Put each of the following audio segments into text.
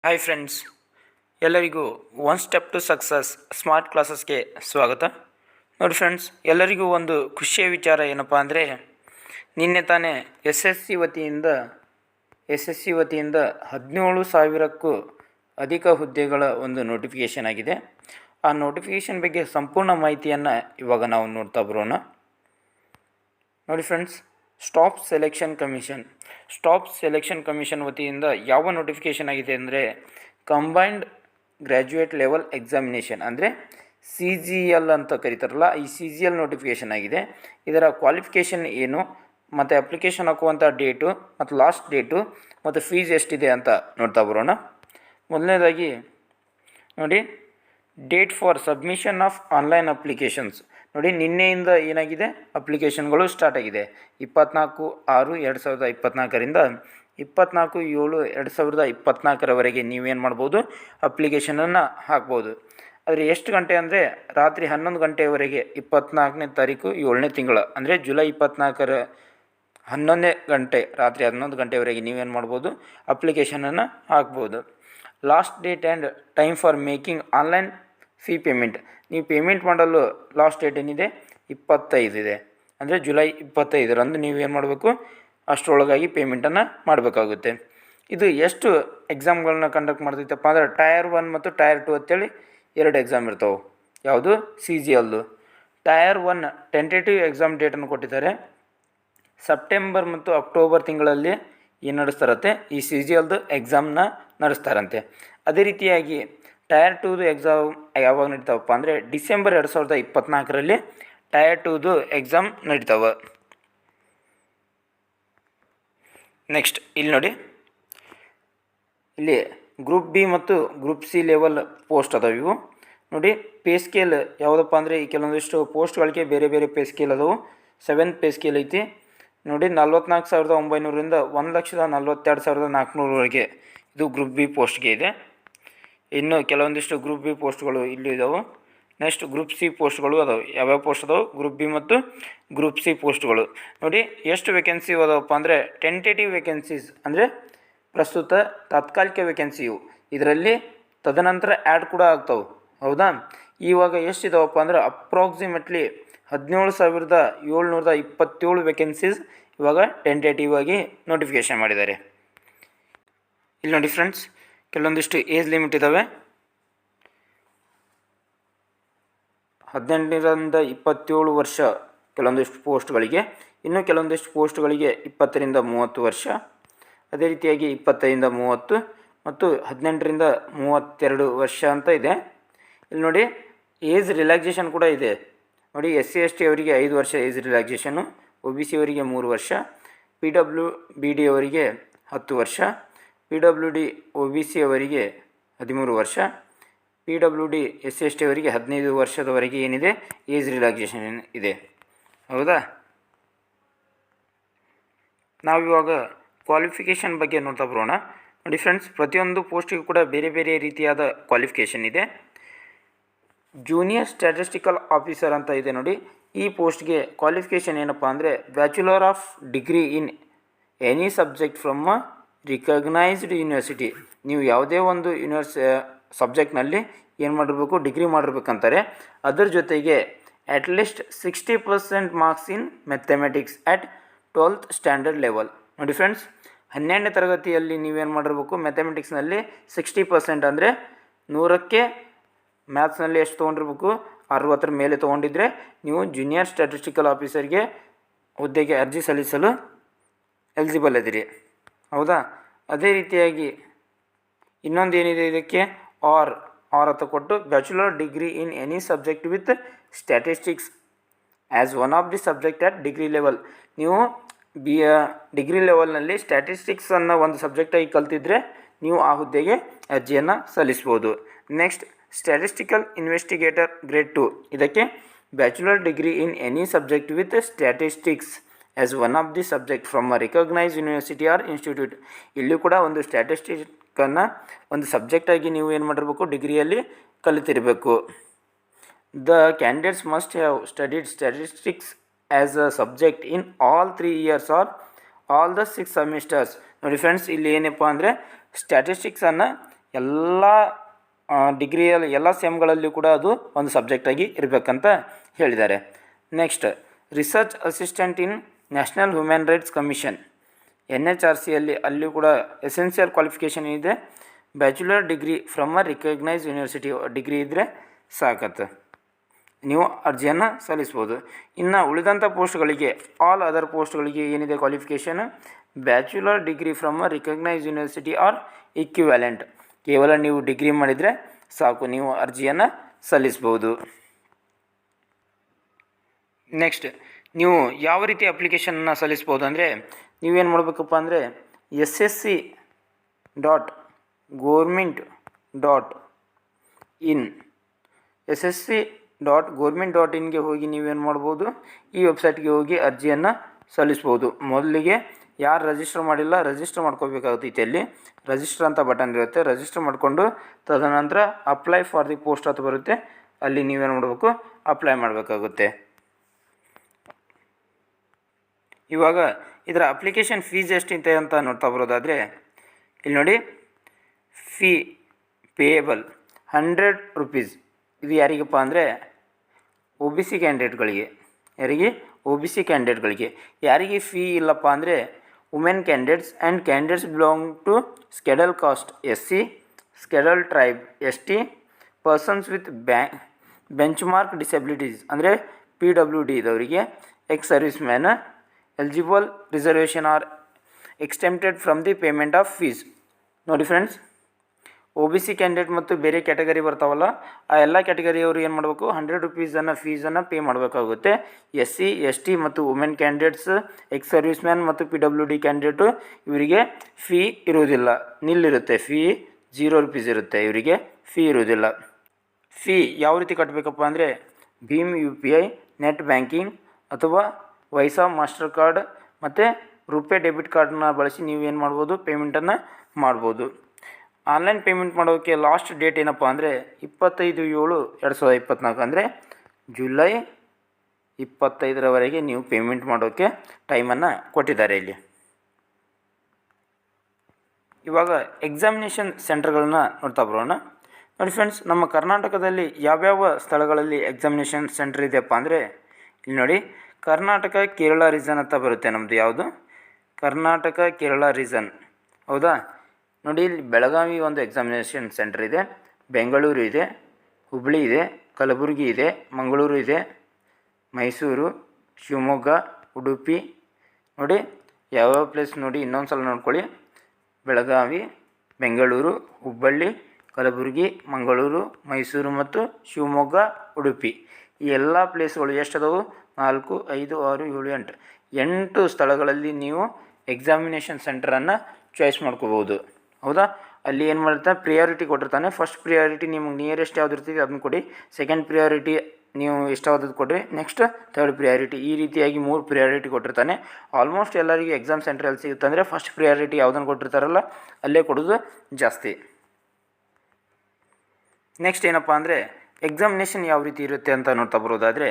Hi friends, ಎಲ್ಲರಿಗೂ one step to success smart ಕ್ಲಾಸಸ್ಗೆ ಸ್ವಾಗತ. ನೋಡಿ ಫ್ರೆಂಡ್ಸ್, ಎಲ್ಲರಿಗೂ ಒಂದು ಖುಷಿಯ ವಿಚಾರ ಏನಪ್ಪ ಅಂದರೆ, ನಿನ್ನೆ ತಾನೇ ಎಸ್ ಎಸ್ ಸಿ ವತಿಯಿಂದ 17,000ಕ್ಕೂ ಅಧಿಕ ಹುದ್ದೆಗಳ ಒಂದು ನೋಟಿಫಿಕೇಷನ್ ಆಗಿದೆ. ಆ ನೋಟಿಫಿಕೇಷನ್ ಬಗ್ಗೆ ಸಂಪೂರ್ಣ ಮಾಹಿತಿಯನ್ನು ಇವಾಗ ನಾವು ನೋಡ್ತಾ ಬರೋಣ. ನೋಡಿ ಫ್ರೆಂಡ್ಸ್, ಸ್ಟಾಫ್ ಸೆಲೆಕ್ಷನ್ ಕಮಿಷನ್ ವತಿಯಿಂದ ಯಾವ ನೋಟಿಫಿಕೇಷನ್ ಆಗಿದೆ ಅಂದರೆ, ಕಂಬೈನ್ಡ್ ಗ್ರ್ಯಾಜುಯೇಟ್ ಲೆವೆಲ್ ಎಕ್ಸಾಮಿನೇಷನ್ ಅಂದರೆ CGL ಅಂತ ಕರೀತಾರಲ್ಲ, ಈ CGL ನೋಟಿಫಿಕೇಷನ್ ಆಗಿದೆ. ಇದರ ಕ್ವಾಲಿಫಿಕೇಷನ್ ಏನು, ಮತ್ತು ಅಪ್ಲಿಕೇಶನ್ ಹಾಕುವಂಥ ಡೇಟು ಮತ್ತು ಲಾಸ್ಟ್ ಡೇಟು ಮತ್ತು ಫೀಸ್ ಎಷ್ಟಿದೆ ಅಂತ ನೋಡ್ತಾ ಬರೋಣ. ಮೊದಲನೇದಾಗಿ ನೋಡಿ, date for submission of online applications. ನೋಡಿ, ನಿನ್ನೆಯಿಂದ ಏನಾಗಿದೆ, ಅಪ್ಲಿಕೇಶನ್ಗಳು ಸ್ಟಾರ್ಟ್ ಆಗಿದೆ. 24/6/2024ರಿಂದ 24/7/2024ರವರೆಗೆ ನೀವೇನು ಮಾಡ್ಬೋದು, ಅಪ್ಲಿಕೇಶನನ್ನು ಹಾಕ್ಬೋದು. ಆದರೆ ಎಷ್ಟು ಗಂಟೆ ಅಂದರೆ, ರಾತ್ರಿ 11 ಗಂಟೆಯವರೆಗೆ 24ನೇ ತಾರೀಕು 7ನೇ ತಿಂಗಳು ಅಂದರೆ ಜುಲೈ 24ರ 11ನೇ ಗಂಟೆ, ರಾತ್ರಿ 11 ಗಂಟೆವರೆಗೆ ನೀವೇನು ಮಾಡ್ಬೋದು, ಅಪ್ಲಿಕೇಶನನ್ನು ಹಾಕ್ಬೋದು. Last date and time for making online fee payment. ನೀವು ಪೇಮೆಂಟ್ ಮಾಡಲು ಲಾಸ್ಟ್ ಡೇಟ್ ಏನಿದೆ, 25 ಇದೆ. ಅಂದರೆ ಜುಲೈ 25ರಂದು ನೀವೇನು ಮಾಡಬೇಕು, ಅಷ್ಟರೊಳಗಾಗಿ ಪೇಮೆಂಟನ್ನು ಮಾಡಬೇಕಾಗುತ್ತೆ. ಇದು ಎಷ್ಟು ಎಕ್ಸಾಮ್ಗಳನ್ನ ಕಂಡಕ್ಟ್ ಮಾಡ್ತೈತಪ್ಪ ಅಂದರೆ, ಟೈರ್ 1 ಮತ್ತು ಟೈರ್ 2 ಅಂತೇಳಿ 2 ಎಕ್ಸಾಮ್ ಇರ್ತಾವೆ. ಯಾವುದು, CGL. ಟೈರ್ 1 ಟೆಂಟೇಟಿವ್ ಎಕ್ಸಾಮ್ ಡೇಟನ್ನು ಕೊಟ್ಟಿದ್ದಾರೆ. ಸೆಪ್ಟೆಂಬರ್ ಮತ್ತು ಅಕ್ಟೋಬರ್ ತಿಂಗಳಲ್ಲಿ ಏನು ನಡೆಸ್ತಾರಂತೆ, ಈ CGLದು ಎಕ್ಸಾಮ್ನ ನಡೆಸ್ತಾರಂತೆ. ಅದೇ ರೀತಿಯಾಗಿ ಟೈರ್ 2ದು ಎಕ್ಸಾಮ್ ಯಾವಾಗ ನಡೀತಾವಪ್ಪ ಅಂದರೆ, ಡಿಸೆಂಬರ್ 2024ರಲ್ಲಿ ಟೈರ್ 2ದು ಎಕ್ಸಾಮ್ ನಡೀತಾವೆ. ನೆಕ್ಸ್ಟ್ ಇಲ್ಲಿ ನೋಡಿ, ಇಲ್ಲಿ ಗ್ರೂಪ್ ಬಿ ಮತ್ತು ಗ್ರೂಪ್ ಸಿ ಲೆವೆಲ್ ಪೋಸ್ಟ್ ಅದಾವೆ. ಇವು ನೋಡಿ, ಪೇ ಸ್ಕೇಲ್ ಯಾವುದಪ್ಪ ಅಂದರೆ, ಈ ಕೆಲವೊಂದಿಷ್ಟು ಪೋಸ್ಟ್ಗಳಿಗೆ ಬೇರೆ ಬೇರೆ ಪೇ ಸ್ಕೇಲ್ ಅದಾವೆ. 7th ಪೇ ಸ್ಕೇಲ್ ಐತಿ ನೋಡಿ, 44,900ರಿಂದ 1,42,400ವರೆಗೆ ಇದು ಗ್ರೂಪ್ ಬಿ ಪೋಸ್ಟ್ಗೆ ಇದೆ. ಇನ್ನು ಕೆಲವೊಂದಿಷ್ಟು ಗ್ರೂಪ್ ಬಿ ಪೋಸ್ಟ್ಗಳು ಇಲ್ಲಿ ಇದಾವೆ. ನೆಕ್ಸ್ಟ್ ಗ್ರೂಪ್ ಸಿ ಪೋಸ್ಟ್ಗಳು ಅದಾವೆ. ಯಾವ್ಯಾವ ಪೋಸ್ಟ್ ಅದಾವೆ, ಗ್ರೂಪ್ ಬಿ ಮತ್ತು ಗ್ರೂಪ್ ಸಿ ಪೋಸ್ಟ್ಗಳು. ನೋಡಿ, ಎಷ್ಟು ವೇಕೆನ್ಸಿ ಅದಾವಪ್ಪ ಅಂದರೆ, ಟೆಂಟೇಟಿವ್ ವೇಕೆನ್ಸೀಸ್ ಅಂದರೆ ಪ್ರಸ್ತುತ ತಾತ್ಕಾಲಿಕ ವೇಕೆನ್ಸಿ ಇವು. ಇದರಲ್ಲಿ ತದನಂತರ ಆ್ಯಡ್ ಕೂಡ ಆಗ್ತಾವೆ, ಹೌದಾ. ಇವಾಗ ಎಷ್ಟಿದಾವಪ್ಪ ಅಂದ್ರೆ, ಅಪ್ರಾಕ್ಸಿಮೇಟ್ಲಿ 17,727 ವೇಕೆನ್ಸೀಸ್ ಇವಾಗ ಟೆಂಟೇಟಿವ್ ಆಗಿ ನೋಟಿಫಿಕೇಷನ್ ಮಾಡಿದ್ದಾರೆ. ಇಲ್ಲಿ ನೋಡಿ ಫ್ರೆಂಡ್ಸ್, ಕೆಲವೊಂದಿಷ್ಟು ಏಜ್ ಲಿಮಿಟ್ ಇದ್ದಾವೆ. 18ರಿಂದ 27 ವರ್ಷ ಕೆಲವೊಂದಿಷ್ಟು ಪೋಸ್ಟ್ಗಳಿಗೆ, ಇನ್ನು ಕೆಲವೊಂದಿಷ್ಟು ಪೋಸ್ಟ್ಗಳಿಗೆ 20ರಿಂದ 30 ವರ್ಷ, ಅದೇ ರೀತಿಯಾಗಿ 25ರಿಂದ 30 ಮತ್ತು 18ರಿಂದ 32 ವರ್ಷ ಅಂತ ಇದೆ. ಇಲ್ಲಿ ನೋಡಿ, ಏಜ್ ರಿಲ್ಯಾಕ್ಸೇಷನ್ ಕೂಡ ಇದೆ. ನೋಡಿ, SC/ST ಅವರಿಗೆ 5 ವರ್ಷ ಏಜ್ ರಿಲ್ಯಾಕ್ಸೇಷನು, OBC ಅವರಿಗೆ 3 ವರ್ಷ, PWBD ಅವರಿಗೆ 10 ವರ್ಷ, PWD OBC ಅವರಿಗೆ 13 ವರ್ಷ, PWD SC/ST ಅವರಿಗೆ 15 ವರ್ಷದವರೆಗೆ ಏನಿದೆ, ಏಜ್ ರಿಲ್ಯಾಕ್ಸೇಷನ್ ಇದೆ, ಹೌದಾ. ನಾವಿವಾಗ ಕ್ವಾಲಿಫಿಕೇಷನ್ ಬಗ್ಗೆ ನೋಡ್ತಾ ಬರೋಣ. ನೋಡಿ ಫ್ರೆಂಡ್ಸ್, ಪ್ರತಿಯೊಂದು ಪೋಸ್ಟಿಗೂ ಕೂಡ ಬೇರೆ ಬೇರೆ ರೀತಿಯಾದ ಕ್ವಾಲಿಫಿಕೇಷನ್ ಇದೆ. ಜೂನಿಯರ್ ಸ್ಟ್ಯಾಟಿಸ್ಟಿಕಲ್ ಆಫೀಸರ್ ಅಂತ ಇದೆ ನೋಡಿ. ಈ ಪೋಸ್ಟ್ಗೆ ಕ್ವಾಲಿಫಿಕೇಷನ್ ಏನಪ್ಪ ಅಂದರೆ, bachelor of degree in any subject from a recognised university. ನೀವು ಯಾವುದೇ ಒಂದು ಸಬ್ಜೆಕ್ಟ್ನಲ್ಲಿ ಏನು ಮಾಡಿರಬೇಕು, ಡಿಗ್ರಿ ಮಾಡಿರ್ಬೇಕಂತಾರೆ. ಅದರ ಜೊತೆಗೆ at least 60% marks in mathematics at 12th standard level. ನೋಡಿ ಫ್ರೆಂಡ್ಸ್, 12ನೇ ತರಗತಿಯಲ್ಲಿ ನೀವೇನು ಮಾಡಿರ್ಬೇಕು, ಮ್ಯಾಥಮೆಟಿಕ್ಸ್ನಲ್ಲಿ 60% ಅಂದರೆ 100ಕ್ಕೆ ಮ್ಯಾಥ್ಸ್ನಲ್ಲಿ ಎಷ್ಟು ತೊಗೊಂಡಿರ್ಬೇಕು, 60 ಮೇಲೆ ತೊಗೊಂಡಿದ್ರೆ ನೀವು ಜೂನಿಯರ್ ಸ್ಟ್ಯಾಟಿಸ್ಟಿಕಲ್ ಆಫೀಸರ್ಗೆ ಹುದ್ದೆಗೆ ಅರ್ಜಿ ಸಲ್ಲಿಸಲು ಎಲಿಜಿಬಲ್ ಇದ್ದೀರಿ, ಹೌದಾ. ಅದೇ ರೀತಿಯಾಗಿ ಇನ್ನೊಂದು ಏನಿದೆ ಇದಕ್ಕೆ, ಆರ್ ಅಂತ ಕೊಟ್ಟು, bachelor degree in any subject with statistics as one of the subject at degree level. ನೀವು ಡಿಗ್ರಿ ಲೆವೆಲ್ನಲ್ಲಿ ಸ್ಟ್ಯಾಟಿಸ್ಟಿಕ್ಸನ್ನು ಒಂದು ಸಬ್ಜೆಕ್ಟಾಗಿ ಕಲ್ತಿದ್ರೆ ನೀವು ಆ ಹುದ್ದೆಗೆ ಅರ್ಜಿಯನ್ನು ಸಲ್ಲಿಸ್ಬೋದು. Next, statistical investigator grade 2. ಇದಕ್ಕೆ bachelor degree in any subject with statistics as one of the subject from a recognise university or institute. ಇಲ್ಲಿ ಕೂಡ ಒಂದು ಸ್ಟ್ಯಾಟಿಸ್ಟಿಕ್ಕನ್ನು ಒಂದು ಸಬ್ಜೆಕ್ಟಾಗಿ ನೀವು ಏನು ಮಾಡಿರಬೇಕು, ಡಿಗ್ರಿಯಲ್ಲಿ ಕಲಿತಿರಬೇಕು. The candidates must have studied statistics as a subject in all 3 years or all the 6 semesters. ನೋಡಿ ಫ್ರೆಂಡ್ಸ್, ಇಲ್ಲಿ ಏನಪ್ಪ ಅಂದರೆ, ಸ್ಟ್ಯಾಟಿಸ್ಟಿಕ್ಸನ್ನು ಎಲ್ಲ ಡಿಗ್ರಿಯಲ್ಲಿ ಎಲ್ಲ ಸೆಮ್ಗಳಲ್ಲಿ ಕೂಡ ಅದು ಒಂದು ಸಬ್ಜೆಕ್ಟಾಗಿ ಇರಬೇಕಂತ ಹೇಳಿದ್ದಾರೆ. Next, research assistant in National Human Rights Commission NHRCಯಲ್ಲಿ ಅಲ್ಲಿ ಕೂಡ ಎಸೆನ್ಷಿಯಲ್ ಕ್ವಾಲಿಫಿಕೇಷನ್ ಏನಿದೆ, bachelor degree from a recognise university degree ಇದ್ದರೆ ಸಾಕತ್ತೆ, ನೀವು ಅರ್ಜಿಯನ್ನು ಸಲ್ಲಿಸ್ಬೋದು. ಇನ್ನು ಉಳಿದಂಥ ಪೋಸ್ಟ್ಗಳಿಗೆ, ಆಲ್ ಅದರ್ ಪೋಸ್ಟ್ಗಳಿಗೆ ಏನಿದೆ qualification, bachelor degree from a recognise university or equivalent, ಕೇವಲ ನೀವು ಡಿಗ್ರಿ ಮಾಡಿದರೆ ಸಾಕು, ನೀವು ಅರ್ಜಿಯನ್ನು ಸಲ್ಲಿಸ್ಬೋದು. ನೆಕ್ಸ್ಟ್, ನೀವು ಯಾವ ರೀತಿ ಅಪ್ಲಿಕೇಶನ್ನ ಸಲ್ಲಿಸ್ಬೋದು ಅಂದರೆ, ನೀವೇನು ಮಾಡಬೇಕಪ್ಪ ಅಂದರೆ ssc.government.in ssc.government.inಗೆ ಹೋಗಿ ನೀವೇನು ಮಾಡ್ಬೋದು, ಈ ವೆಬ್ಸೈಟ್ಗೆ ಹೋಗಿ ಅರ್ಜಿಯನ್ನು ಸಲ್ಲಿಸ್ಬೋದು. ಮೊದಲಿಗೆ ಯಾರು ರಿಜಿಸ್ಟರ್ ಮಾಡಿಲ್ಲ ರಿಜಿಸ್ಟರ್ ಮಾಡ್ಕೋಬೇಕಾಗುತ್ತೆ. ಅಲ್ಲಿ ರಿಜಿಸ್ಟರ್ ಅಂತ ಬಟನ್ ಇರುತ್ತೆ, ರಿಜಿಸ್ಟರ್ ಮಾಡಿಕೊಂಡು ತದನಂತರ ಅಪ್ಲೈ ಫಾರ್ ದಿ ಪೋಸ್ಟ್ ಅಂತ ಬರುತ್ತೆ, ಅಲ್ಲಿ ನೀವೇನು ಮಾಡಬೇಕು, ಅಪ್ಲೈ ಮಾಡಬೇಕಾಗುತ್ತೆ. ಇವಾಗ ಇದರ ಅಪ್ಲಿಕೇಶನ್ ಫೀಸ್ ಎಷ್ಟಿದೆ ಅಂತ ನೋಡ್ತಾ ಬರೋದಾದರೆ, ಇಲ್ಲಿ ನೋಡಿ, ಫೀ ಪೇಯಬಲ್ 100 ರೂಪೀಸ್. ಇದು ಯಾರಿಗಪ್ಪ ಅಂದರೆ OBC ಕ್ಯಾಂಡಿಡೇಟ್ಗಳಿಗೆ. ಯಾರಿಗೆ? OBC ಕ್ಯಾಂಡಿಡೇಟ್ಗಳಿಗೆ. ಯಾರಿಗೆ ಫೀ ಇಲ್ಲಪ್ಪ ಅಂದರೆ women candidates and candidates belong to schedule caste SC, schedule tribe ST, persons with bench mark disabilities ಅಂದರೆ PWD ಇದವರಿಗೆ, ex service man, eligible reservation are exempted from the payment of fees. ನೋಡಿ friends, OBC candidate ಮತ್ತು ಬೇರೆ category ಬರ್ತಾವಲ್ಲ, ಆ ಎಲ್ಲ ಕ್ಯಾಟಗರಿಯವರು ಏನು ಮಾಡಬೇಕು, 100 ರೂಪೀಸನ್ನು ಫೀಸನ್ನು ಪೇ ಮಾಡಬೇಕಾಗುತ್ತೆ. SC, ST ಮತ್ತು women candidates, X service man ಮತ್ತು PWD ಕ್ಯಾಂಡಿಡೇಟು ಇವರಿಗೆ ಫೀ ಇರುವುದಿಲ್ಲ, ನಿಲ್ಲಿರುತ್ತೆ. ಫೀ 0 ರೂಪೀಸ್ ಇರುತ್ತೆ, ಇವರಿಗೆ ಫೀ ಇರುವುದಿಲ್ಲ. ಫೀ ಯಾವ ರೀತಿ ಕಟ್ಟಬೇಕಪ್ಪ ಅಂದರೆ ಭೀಮ್ UPI, ನೆಟ್ ಬ್ಯಾಂಕಿಂಗ್ ಅಥವಾ ವೈಸಾ ಮಾಸ್ಟರ್ ಕಾರ್ಡ್ ಮತ್ತು ರುಪೇ ಡೆಬಿಟ್ ಕಾರ್ಡನ್ನ ಬಳಸಿ ನೀವೇನು ಮಾಡ್ಬೋದು, ಪೇಮೆಂಟನ್ನು ಮಾಡ್ಬೋದು. ಆನ್ಲೈನ್ ಪೇಮೆಂಟ್ ಮಾಡೋಕ್ಕೆ ಲಾಸ್ಟ್ ಡೇಟ್ ಏನಪ್ಪ ಅಂದರೆ 25/7/2024 ಅಂದರೆ ಜುಲೈ 25ರವರೆಗೆ ನೀವು ಪೇಮೆಂಟ್ ಮಾಡೋಕ್ಕೆ ಟೈಮನ್ನು ಕೊಟ್ಟಿದ್ದಾರೆ ಇಲ್ಲಿ. ಇವಾಗ ಎಕ್ಸಾಮಿನೇಷನ್ ಸೆಂಟರ್ಗಳನ್ನ ನೋಡ್ತಾ ಬರೋಣ. ನೋಡಿ ಫ್ರೆಂಡ್ಸ್, ನಮ್ಮ ಕರ್ನಾಟಕದಲ್ಲಿ ಯಾವ್ಯಾವ ಸ್ಥಳಗಳಲ್ಲಿ ಎಕ್ಸಾಮಿನೇಷನ್ ಸೆಂಟರ್ ಇದೆಯಪ್ಪ ಅಂದರೆ, ಇಲ್ಲಿ ನೋಡಿ, ಕರ್ನಾಟಕ ಕೇರಳ ರೀಜನ್ ಅಂತ ಬರುತ್ತೆ ನಮ್ಮದು. ಯಾವುದು? ಕರ್ನಾಟಕ ಕೇರಳ ರೀಜನ್, ಹೌದಾ? ನೋಡಿ, ಇಲ್ಲಿ ಬೆಳಗಾವಿ ಒಂದು ಎಕ್ಸಾಮಿನೇಷನ್ ಸೆಂಟರ್ ಇದೆ, ಬೆಂಗಳೂರು ಇದೆ, ಹುಬ್ಬಳ್ಳಿ ಇದೆ, ಕಲಬುರಗಿ ಇದೆ, ಮಂಗಳೂರು ಇದೆ, ಮೈಸೂರು, ಶಿವಮೊಗ್ಗ, ಉಡುಪಿ. ನೋಡಿ ಯಾವ್ಯಾವ ಪ್ಲೇಸ್ ನೋಡಿ, ಇನ್ನೊಂದು ಸಲ ನೋಡ್ಕೊಳ್ಳಿ. ಬೆಳಗಾವಿ, ಬೆಂಗಳೂರು, ಹುಬ್ಬಳ್ಳಿ, ಕಲಬುರಗಿ, ಮಂಗಳೂರು, ಮೈಸೂರು ಮತ್ತು ಶಿವಮೊಗ್ಗ, ಉಡುಪಿ. ಈ ಎಲ್ಲ ಪ್ಲೇಸ್ಗಳು ಎಷ್ಟದವು? 4, 5, 6, 7, 8 ಸ್ಥಳಗಳಲ್ಲಿ ನೀವು ಎಕ್ಸಾಮಿನೇಷನ್ ಸೆಂಟರನ್ನು ಚಾಯ್ಸ್ ಮಾಡ್ಕೋಬೋದು, ಹೌದಾ? ಅಲ್ಲಿ ಏನು ಮಾಡಿರ್ತಾನೆ, ಪ್ರಿಯಾರಿಟಿ ಕೊಟ್ಟಿರ್ತಾನೆ. ಫಸ್ಟ್ ಪ್ರಿಯಾರಿಟಿ ನಿಮ್ಗೆ ನಿಯರೆಸ್ಟ್ ಯಾವ್ದು ಇರ್ತೀವಿ ಅದನ್ನು ಕೊಡಿ, ಸೆಕೆಂಡ್ ಪ್ರಿಯಾರಿಟಿ ನೀವು ಇಷ್ಟವಾದದ್ದು ಕೊಡಿರಿ, ನೆಕ್ಸ್ಟ್ ಥರ್ಡ್ ಪ್ರಿಯಾರಿಟಿ, ಈ ರೀತಿಯಾಗಿ 3 ಪ್ರಿಯಾರಿಟಿ ಕೊಟ್ಟಿರ್ತಾನೆ. ಆಲ್ಮೋಸ್ಟ್ ಎಲ್ಲರಿಗೂ ಎಕ್ಸಾಮ್ ಸೆಂಟರ್ ಎಲ್ಲಿ ಸಿಗುತ್ತೆ ಅಂದರೆ ಫಸ್ಟ್ ಪ್ರಿಯಾರಿಟಿ ಯಾವುದನ್ನು ಕೊಟ್ಟಿರ್ತಾರಲ್ಲ ಅಲ್ಲೇ ಕೊಡೋದು ಜಾಸ್ತಿ. ನೆಕ್ಸ್ಟ್ ಏನಪ್ಪ ಅಂದರೆ ಎಕ್ಸಾಮಿನೇಷನ್ ಯಾವ ರೀತಿ ಇರುತ್ತೆ ಅಂತ ನೋಡ್ತಾ ಬರೋದಾದರೆ,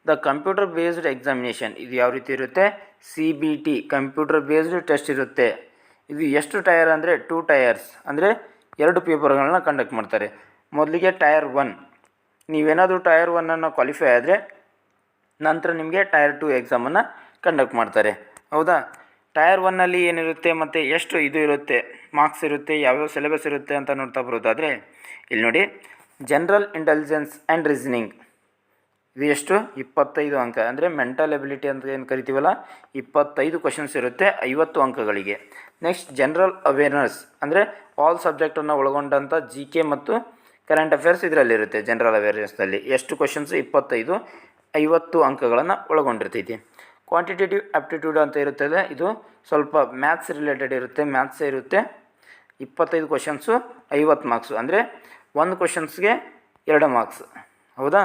ದ ಕಂಪ್ಯೂಟರ್ ಬೇಸ್ಡ್ ಎಕ್ಸಾಮಿನೇಷನ್ ಇದು ಯಾವ ರೀತಿ ಇರುತ್ತೆ? CBT ಕಂಪ್ಯೂಟರ್ ಬೇಸ್ಡ್ ಟೆಸ್ಟ್ ಇರುತ್ತೆ. ಇದು ಎಷ್ಟು ಟೈರ್ ಅಂದರೆ 2 ಟೈರ್ಸ್ ಅಂದರೆ 2 ಪೇಪರ್ಗಳನ್ನ ಕಂಡಕ್ಟ್ ಮಾಡ್ತಾರೆ. ಮೊದಲಿಗೆ ಟೈರ್ 1, ನೀವೇನಾದರೂ ಟೈರ್ 1ಅನ್ನು ಕ್ವಾಲಿಫೈ ಆದರೆ ನಂತರ ನಿಮಗೆ ಟೈರ್ 2 ಎಕ್ಸಾಮನ್ನು ಕಂಡಕ್ಟ್ ಮಾಡ್ತಾರೆ, ಹೌದಾ? ಟೈರ್ 1ನಲ್ಲಿ ಏನಿರುತ್ತೆ ಮತ್ತು ಎಷ್ಟು ಇದು ಇರುತ್ತೆ, ಮಾರ್ಕ್ಸ್ ಇರುತ್ತೆ, ಯಾವ್ಯಾವ ಸಿಲೆಬಸ್ ಇರುತ್ತೆ ಅಂತ ನೋಡ್ತಾ ಬರೋದಾದರೆ, ಇಲ್ಲಿ ನೋಡಿ, ಜನರಲ್ ಇಂಟೆಲಿಜೆನ್ಸ್ ಆ್ಯಂಡ್ ರೀಸನಿಂಗ್ ಇದು ಎಷ್ಟು? 25 ಅಂಕ ಅಂದರೆ ಮೆಂಟಲ್ ಎಬಿಲಿಟಿ ಅಂತ ಏನು ಕರಿತೀವಲ್ಲ, 25 ಕ್ವಶನ್ಸ್ ಇರುತ್ತೆ 50 ಅಂಕಗಳಿಗೆ. ನೆಕ್ಸ್ಟ್ ಜನರಲ್ ಅವೇರ್ನೆಸ್ ಅಂದರೆ ಆಲ್ ಸಬ್ಜೆಕ್ಟನ್ನು ಒಳಗೊಂಡಂಥ GK ಮತ್ತು ಕರೆಂಟ್ ಅಫೇರ್ಸ್ ಇದರಲ್ಲಿರುತ್ತೆ. ಜನರಲ್ ಅವೇರ್ನೆಸ್ನಲ್ಲಿ ಎಷ್ಟು ಕ್ವಶನ್ಸ್? 25, 50 ಅಂಕಗಳನ್ನು ಒಳಗೊಂಡಿರ್ತೈತಿ. ಕ್ವಾಂಟಿಟೇಟಿವ್ ಆಪ್ಟಿಟ್ಯೂಡ್ ಅಂತ ಇರುತ್ತದೆ, ಇದು ಸ್ವಲ್ಪ ಮ್ಯಾಥ್ಸ್ ರಿಲೇಟೆಡ್ ಇರುತ್ತೆ, ಮ್ಯಾಥ್ಸೇ ಇರುತ್ತೆ. 25 ಕ್ವಶನ್ಸು 50 ಮಾರ್ಕ್ಸು ಅಂದರೆ 1 ಕ್ವಶನ್ಸ್ಗೆ 2 ಮಾರ್ಕ್ಸ್, ಹೌದಾ?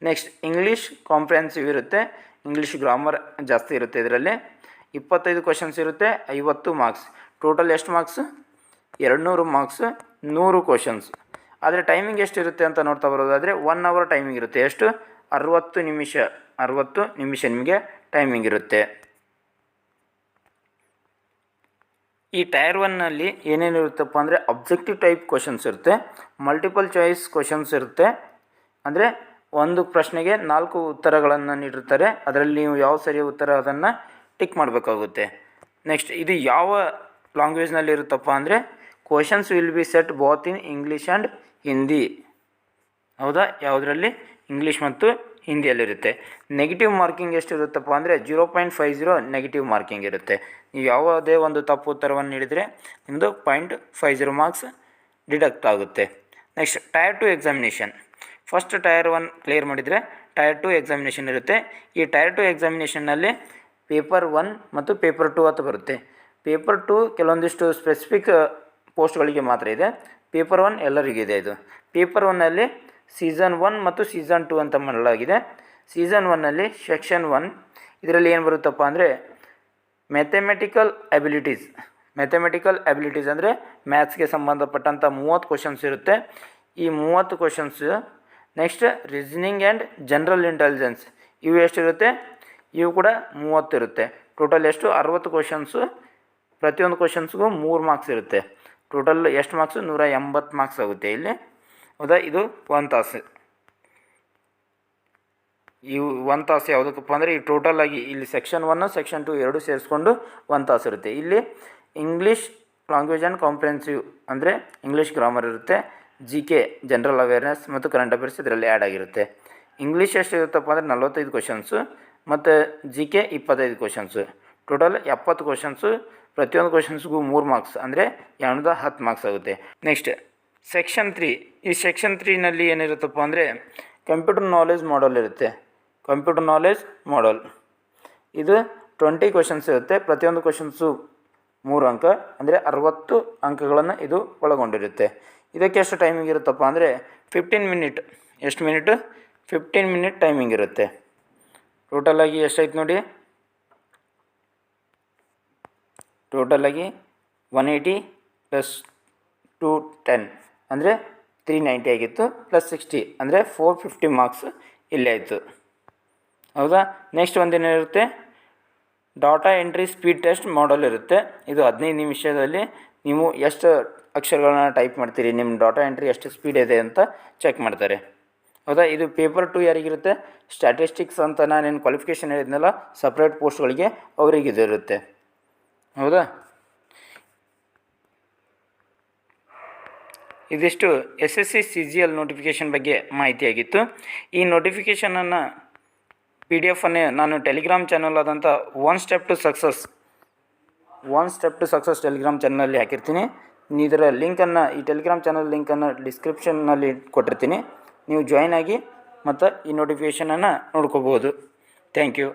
ನೆಕ್ಸ್ಟ್ ಇಂಗ್ಲೀಷ್ ಕಾಂಪ್ರಿಹೆನ್ಸಿವ್ ಇರುತ್ತೆ, ಇಂಗ್ಲೀಷ್ ಗ್ರಾಮರ್ ಜಾಸ್ತಿ ಇರುತ್ತೆ. ಇದರಲ್ಲಿ 25 ಕ್ವಶನ್ಸ್ ಇರುತ್ತೆ, 50 ಮಾರ್ಕ್ಸ್. ಟೋಟಲ್ ಎಷ್ಟು ಮಾರ್ಕ್ಸ್? 200 marks, 100 questions. ಆದರೆ ಟೈಮಿಂಗ್ ಎಷ್ಟಿರುತ್ತೆ ಅಂತ ನೋಡ್ತಾ ಬರೋದಾದರೆ 1 ಅವರ್ ಟೈಮಿಂಗ್ ಇರುತ್ತೆ. ಎಷ್ಟು? 60 ನಿಮಿಷ ನಿಮಗೆ ಟೈಮಿಂಗ್ ಇರುತ್ತೆ. ಈ ಟೈರ್ ಒನ್ನಲ್ಲಿ ಏನೇನಿರುತ್ತಪ್ಪ ಅಂದರೆ ಅಬ್ಜೆಕ್ಟಿವ್ ಟೈಪ್ ಕ್ವಶನ್ಸ್ ಇರುತ್ತೆ, ಮಲ್ಟಿಪಲ್ ಚಾಯ್ಸ್ ಕ್ವಶನ್ಸ್ ಇರುತ್ತೆ. ಅಂದರೆ ಒಂದು ಪ್ರಶ್ನೆಗೆ 4 ಉತ್ತರಗಳನ್ನು ನೀಡಿರ್ತಾರೆ, ಅದರಲ್ಲಿ ನೀವು ಯಾವ ಸರಿಯಾದ ಉತ್ತರ ಅದನ್ನು ಟಿಕ್ ಮಾಡಬೇಕಾಗುತ್ತೆ. ನೆಕ್ಸ್ಟ್ ಇದು ಯಾವ ಲ್ಯಾಂಗ್ವೇಜ್ನಲ್ಲಿ ಇರುತ್ತಪ್ಪ ಅಂದರೆ questions will be set both in English and Hindi. ಹೌದಾ, ಯಾವುದರಲ್ಲಿ? ಇಂಗ್ಲೀಷ್ ಮತ್ತು ಹಿಂದಿಯಲ್ಲಿರುತ್ತೆ. ನೆಗೆಟಿವ್ ಮಾರ್ಕಿಂಗ್ ಎಷ್ಟಿರುತ್ತಪ್ಪ ಅಂದರೆ 0.50 ನೆಗೆಟಿವ್ ಮಾರ್ಕಿಂಗ್ ಇರುತ್ತೆ. ನೀವು ಯಾವುದೇ ಒಂದು ತಪ್ಪು ಉತ್ತರವನ್ನು ನೀಡಿದರೆ ನಿಮ್ಮದು 0.50 ಮಾರ್ಕ್ಸ್ ಡಿಡಕ್ಟ್ ಆಗುತ್ತೆ. Next tyre 2 examination. First tyre 1 clear ಮಾಡಿದರೆ ಟೈರ್ 2 ಎಕ್ಸಾಮಿನೇಷನ್ ಇರುತ್ತೆ. ಈ ಟೈರ್ 2 ಎಕ್ಸಾಮಿನೇಷನ್ನಲ್ಲಿ ಪೇಪರ್ 1 ಮತ್ತು ಪೇಪರ್ 2 ಅಂತ ಬರುತ್ತೆ. ಪೇಪರ್ 2 ಕೆಲವೊಂದಿಷ್ಟು ಸ್ಪೆಸಿಫಿಕ್ ಪೋಸ್ಟ್ಗಳಿಗೆ ಮಾತ್ರ ಇದೆ, ಪೇಪರ್ 1 ಎಲ್ಲರಿಗಿದೆ. ಇದು ಪೇಪರ್ 1ನಲ್ಲಿ ಸೀಸನ್ 1 ಮತ್ತು ಸೀಸನ್ 2 ಅಂತ ಮಾಡಲಾಗಿದೆ. ಸೀಸನ್ 1ನಲ್ಲಿ ಸೆಕ್ಷನ್ 1 ಇದರಲ್ಲಿ ಏನು ಬರುತ್ತಪ್ಪ ಅಂದರೆ ಮ್ಯಾಥಮೆಟಿಕಲ್ ಅಬಿಲಿಟೀಸ್ ಅಂದರೆ ಮ್ಯಾಥ್ಸ್ಗೆ ಸಂಬಂಧಪಟ್ಟಂಥ 30 ಕ್ವಶನ್ಸ್ ಇರುತ್ತೆ. ಈ 30 questions. Next reasoning and general intelligence ಇವು ಎಷ್ಟಿರುತ್ತೆ? ಇವು ಕೂಡ 30 ಇರುತ್ತೆ. ಟೋಟಲ್ ಎಷ್ಟು? 60 ಕ್ವಶನ್ಸು. ಪ್ರತಿಯೊಂದು ಕ್ವಶನ್ಸ್ಗೂ 3 ಮಾರ್ಕ್ಸ್ ಇರುತ್ತೆ. ಟೋಟಲ್ ಎಷ್ಟು ಮಾರ್ಕ್ಸು? 180 ಮಾರ್ಕ್ಸ್ ಆಗುತ್ತೆ ಇಲ್ಲಿ. ಹೌದಾ, ಇದು 1 ತಾಸು. ಇವು 1 ತಾಸು ಯಾವುದಕ್ಕಪ್ಪ ಅಂದರೆ ಈ ಟೋಟಲ್ ಆಗಿ ಇಲ್ಲಿ ಸೆಕ್ಷನ್ 1 ಸೆಕ್ಷನ್ 2 ಎರಡು ಸೇರಿಸ್ಕೊಂಡು 1 ತಾಸು ಇರುತ್ತೆ. ಇಲ್ಲಿ ಇಂಗ್ಲೀಷ್ ಲ್ಯಾಂಗ್ವೇಜ್ ಆ್ಯಂಡ್ ಕಾಂಪ್ರಿಹೆನ್ಸಿವ್ ಅಂದರೆ ಇಂಗ್ಲೀಷ್ ಗ್ರಾಮರ್ ಇರುತ್ತೆ, GK ಜನರಲ್ ಅವೇರ್ನೆಸ್ ಮತ್ತು ಕರೆಂಟ್ ಅಫೇರ್ಸ್ ಇದರಲ್ಲಿ ಆ್ಯಡ್ ಆಗಿರುತ್ತೆ. ಇಂಗ್ಲೀಷ್ ಎಷ್ಟಿರುತ್ತಪ್ಪ ಅಂದರೆ 45 ಕ್ವಶನ್ಸು ಮತ್ತು GK 25 ಕ್ವಶನ್ಸು. Total 70 questions. ಪ್ರತಿಯೊಂದು ಕ್ವಶನ್ಸ್ಗೂ 3 ಮಾರ್ಕ್ಸ್ ಅಂದರೆ 10 ಮಾರ್ಕ್ಸ್ ಆಗುತ್ತೆ. Next section 3. ಈ ಸೆಕ್ಷನ್ 3ನಲ್ಲಿ ಏನಿರುತ್ತಪ್ಪ ಅಂದರೆ ಕಂಪ್ಯೂಟರ್ ನಾಲೆಜ್ ಮಾಡಲ್ ಇರುತ್ತೆ. ಕಂಪ್ಯೂಟರ್ ನಾಲೆಜ್ ಮಾಡಲ್ ಇದು 20 ಕ್ವಶನ್ಸ್ ಇರುತ್ತೆ. ಪ್ರತಿಯೊಂದು ಕ್ವಶನ್ಸು 3 ಅಂಕ ಅಂದರೆ 60 ಅಂಕಗಳನ್ನು ಇದು ಒಳಗೊಂಡಿರುತ್ತೆ. ಇದಕ್ಕೆ ಎಷ್ಟು ಟೈಮಿಂಗ್ ಇರುತ್ತಪ್ಪ ಅಂದರೆ 15 ಮಿನಿಟ್. ಎಷ್ಟು ಮಿನಿಟು? 15 ಮಿನಿಟ್ ಟೈಮಿಂಗ್ ಇರುತ್ತೆ. ಟೋಟಲಾಗಿ ಎಷ್ಟಾಯ್ತು ನೋಡಿ, ಟೋಟಲಾಗಿ 180 + 210 ಅಂದರೆ 390 ಆಗಿತ್ತು, +60 ಅಂದರೆ 450 ಮಾರ್ಕ್ಸ್ ಇಲ್ಲೇ ಆಯಿತು. ಹೌದಾ. ನೆಕ್ಸ್ಟ್ ಒಂದೇನಿರುತ್ತೆ, data entry speed test model ಇರುತ್ತೆ. ಇದು 15 ನಿಮಿಷದಲ್ಲಿ ನೀವು ಎಷ್ಟು ಅಕ್ಷರಗಳನ್ನ ಟೈಪ್ ಮಾಡ್ತೀರಿ, ನಿಮ್ಮ ಡಾಟಾ ಎಂಟ್ರಿ ಎಷ್ಟು ಸ್ಪೀಡ್ ಇದೆ ಅಂತ ಚೆಕ್ ಮಾಡ್ತಾರೆ. ಹೌದಾ. ಇದು ಪೇಪರ್ 2 ಯಾರಿಗಿರುತ್ತೆ? ಸ್ಟ್ಯಾಟಿಸ್ಟಿಕ್ಸ್ ಅಂತ ನಾನೇನು ಕ್ವಾಲಿಫಿಕೇಷನ್ ಹೇಳಿದ್ನಲ್ಲ ಸಪ್ರೇಟ್ ಪೋಸ್ಟ್ಗಳಿಗೆ ಅವರಿಗೆ ಇದು ಇರುತ್ತೆ. ಹೌದಾ. ಇದಿಷ್ಟು SSC CGL ನೋಟಿಫಿಕೇಷನ್ ಬಗ್ಗೆ ಮಾಹಿತಿಯಾಗಿತ್ತು. ಈ ನೋಟಿಫಿಕೇಷನನ್ನು PDF ಅನ್ನೇ ನಾನು ಟೆಲಿಗ್ರಾಮ್ ಚಾನಲ್ ಆದಂಥ one step to success Telegram ಚಾನಲಲ್ಲಿ ಹಾಕಿರ್ತೀನಿ. ಇದರ ಲಿಂಕನ್ನು, ಈ ಟೆಲಿಗ್ರಾಮ್ ಚಾನಲ್ ಲಿಂಕನ್ನು ಡಿಸ್ಕ್ರಿಪ್ಷನ್ನಲ್ಲಿ ಕೊಟ್ಟಿರ್ತೀನಿ. ನೀವು ಜಾಯ್ನ್ ಆಗಿ ಮತ್ತು ಈ ನೋಟಿಫಿಕೇಷನನ್ನು ನೋಡ್ಕೋಬೋದು. Thank you.